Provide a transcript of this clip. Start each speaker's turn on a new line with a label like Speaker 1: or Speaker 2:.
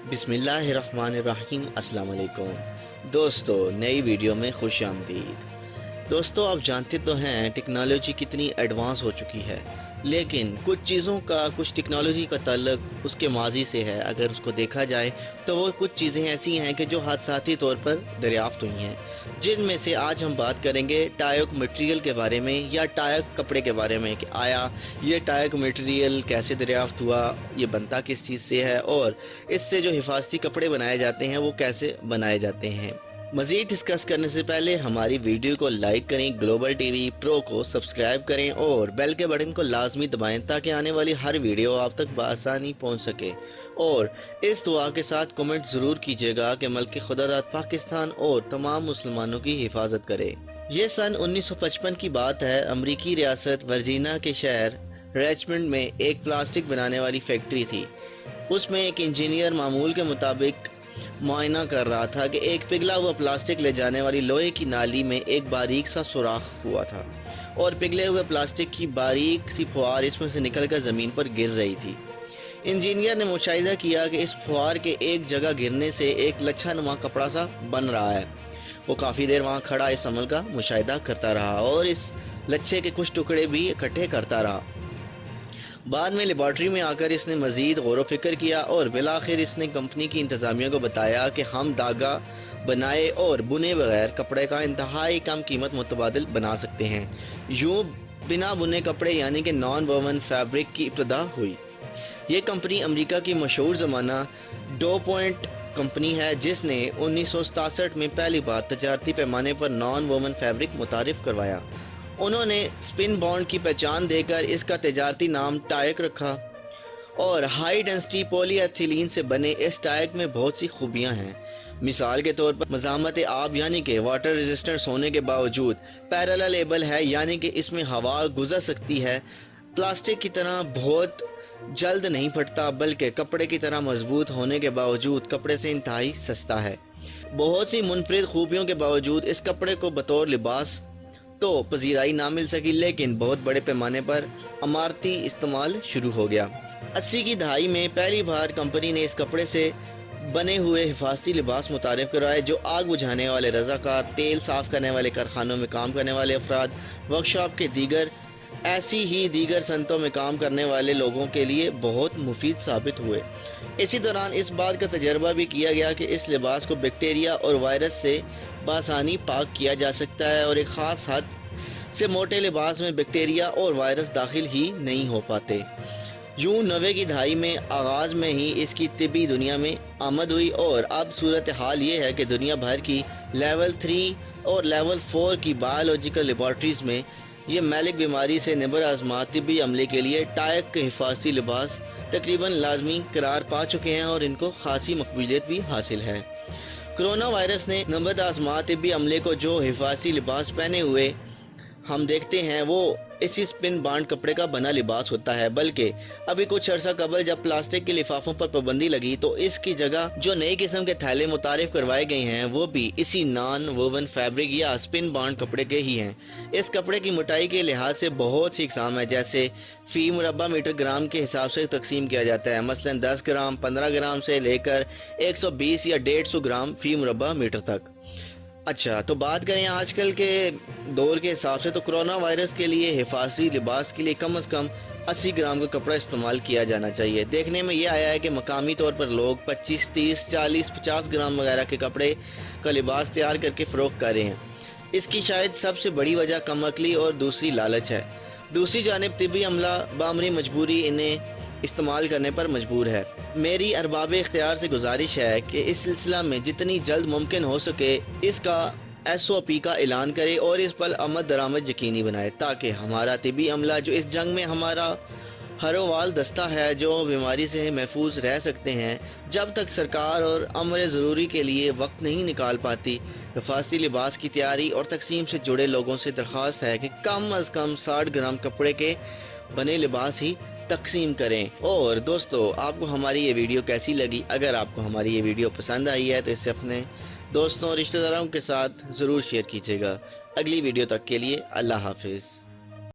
Speaker 1: बिस्मिल्लाहिर्रहमानिर्रहीम। अस्सलाम वालेकुम दोस्तों, नई वीडियो में खुश आमदीद। दोस्तों, आप जानते तो हैं टेक्नोलॉजी कितनी एडवांस हो चुकी है, लेकिन कुछ चीज़ों का, कुछ टेक्नोलॉजी का ताल्लुक उसके माजी से है। अगर उसको देखा जाए तो वो कुछ चीज़ें ऐसी हैं कि जो हादसाती तौर पर दरियाफ्त हुई हैं, जिनमें से आज हम बात करेंगे टायक मटेरियल के बारे में, या टायक कपड़े के बारे में कि आया ये टायक मटेरियल कैसे दरियाफ्त हुआ, ये बनता किस चीज़ से है, और इससे जो हिफाजती कपड़े बनाए जाते हैं वो कैसे बनाए जाते हैं। मज़ीद डिस्कस करने से पहले हमारी वीडियो को लाइक करें, ग्लोबल टीवी प्रो को सब्सक्राइब करें और बेल के बटन को लाजमी दबाएं ताकि आने वाली हर वीडियो आप तक बआसानी पहुंच सके। और इस दुआ के साथ कमेंट ज़रूर कीजिएगा कि मुल्क खुदादाद पाकिस्तान और तमाम मुसलमानों की हिफाजत करे। ये सन 1955 की बात है। अमरीकी रियासत वर्जीनिया के शहर रिचमंड में एक प्लास्टिक बनाने वाली फैक्ट्री थी। उसमें एक इंजीनियर मामूल के मुताबिक मुआयना कर रहा था कि एक पिघला हुआ प्लास्टिक ले जाने वाली लोहे की नाली में एक बारीक सा सुराख हुआ था और पिघले हुए प्लास्टिक की बारीक सी फुहार इसमें से निकलकर ज़मीन पर गिर रही थी। इंजीनियर ने मुशाहिदा किया कि इस फुहार के एक जगह गिरने से एक लच्छानुमा कपड़ा सा बन रहा है। वो काफ़ी देर वहाँ खड़ा इस अमल का मुशाहिदा करता रहा और इस लच्छे के कुछ टुकड़े भी इकट्ठे करता रहा। बाद में लेबॉर्ट्री में आकर इसने मज़ीद गौर व फिक्र किया और बिलाखिर इसने कंपनी की इंतज़ामिया को बताया कि हम धागा बनाए और बुने बगैर कपड़े का इंतहाई कम कीमत मुतबादिल बना सकते हैं। यूँ बिना बुने कपड़े यानी कि नॉन वोवन फैब्रिक की इब्तिदा हुई। ये कंपनी अमेरिका की मशहूर ज़माना डो पॉइंट कंपनी है, जिसने 1967 में पहली बार तजारती पैमाने पर नॉन वोवन फैब्रिक मुतारिफ करवाया। उन्होंने स्पिन बॉन्ड की पहचान देकर इसका तजारती नाम टायक रखा और हाई डेंसिटी पॉलीएथिलीन से बने इस टायक में बहुत सी खूबियां हैं। मिसाल के तौर पर मज़ामत आब यानी कि वाटर रेजिस्टेंस होने के बावजूद पैरेललेबल है, यानी कि इसमें हवा गुजर सकती है। प्लास्टिक की तरह बहुत जल्द नहीं फटता, बल्कि कपड़े की तरह मजबूत होने के बावजूद कपड़े से इंतहाई सस्ता है। बहुत सी मुनफरिद खूबियों के बावजूद इस कपड़े को बतौर लिबास तो पजीराई ना मिल सकी, लेकिन बहुत बड़े पैमाने पर अमारती इस्तेमाल शुरू हो गया। 80 की दहाई में पहली बार कंपनी ने इस कपड़े से बने हुए हिफाजती लिबास मुतारिफ करवाए, जो आग बुझाने वाले रज़ाकार, तेल साफ़ करने वाले कारखानों में काम करने वाले अफराद, वर्कशॉप के दीगर ऐसी ही दीगर सनतों में काम करने वाले लोगों के लिए बहुत मुफीद साबित हुए। इसी दौरान इस बात का तजर्बा भी किया गया कि इस लिबास को बैक्टीरिया और वायरस से बआसानी पाक किया जा सकता है और एक ख़ास हद से मोटे लिबास में बैक्टीरिया और वायरस दाखिल ही नहीं हो पाते। यूँ 90 की दहाई में आगाज़ में ही इसकी तिब्बी दुनिया में आमद हुई और अब सूरत हाल ये है कि दुनिया भर की लेवल 3 और लेवल 4 की बायोलॉजिकल लेबॉर्ट्रीज़ में ये मैलिक बीमारी से निबर आज़मा तिब्बी अमले के लिए टायक के हिफाजती लिबास तकरीबन लाजमी करार पा चुके हैं और इनको खासी मकबूलियत भी हासिल है। कोरोना वायरस ने निबर आज़मा तिब्बी अमले को जो हिफाजती लिबास पहने हुए हम देखते हैं वो इसी स्पिन बांड कपड़े का बना लिबास होता है, बल्कि अभी कुछ अर्सा कबल जब प्लास्टिक के लिफाफों पर पाबंदी लगी तो इसकी जगह जो नई किस्म के थैले मुतारिफ करवाए गए हैं वो भी इसी नॉन वोवन फैब्रिक या स्पिन बांड कपड़े के ही हैं। इस कपड़े की मोटाई के लिहाज से बहुत सी इकसाम है, जैसे फ़ी मुरबा मीटर ग्राम के हिसाब से तकसीम किया जाता है। मसलन 10 ग्राम, 15 ग्राम से लेकर 120 या 150 ग्राम फ़ी मुरबा मीटर तक। अच्छा, तो बात करें आजकल के दौर के हिसाब से, तो कोरोना वायरस के लिए हिफाजती लिबास के लिए कम से कम 80 ग्राम का कपड़ा इस्तेमाल किया जाना चाहिए। देखने में ये आया है कि मकामी तौर पर लोग 25, 30, 40, 50 ग्राम वगैरह के कपड़े का लिबास तैयार करके फ़रोख्त कर रहे हैं। इसकी शायद सबसे बड़ी वजह कम अक्ली और दूसरी लालच है। दूसरी जानिब तिब्बी अमला बामरी मजबूरी इन्हें इस्तेमाल करने पर मजबूर है। मेरी अरबाब इख्तियार से गुजारिश है कि इस सिलसिला में जितनी जल्द मुमकिन हो सके इसका SOP का ऐलान करे और इस पर अमद दरामद यकीनी बनाए, ताकि हमारा तिब्बी अमला जो इस जंग में हमारा हरोवाल दस्ता है, जो बीमारी से महफूज रह सकते हैं, जब तक सरकार और अमर ज़रूरी के लिए वक्त नहीं निकाल पाती। हिफाजती लिबास की तैयारी और तकसीम से जुड़े लोगों से दरख्वास्त है कि कम अज़ कम 60 ग्राम कपड़े के बने लिबास ही तकसीम करें। और दोस्तों, आपको हमारी ये वीडियो कैसी लगी? अगर आपको हमारी ये वीडियो पसंद आई है तो इसे अपने दोस्तों और रिश्तेदारों के साथ ज़रूर शेयर कीजिएगा। अगली वीडियो तक के लिए अल्लाह हाफिज़।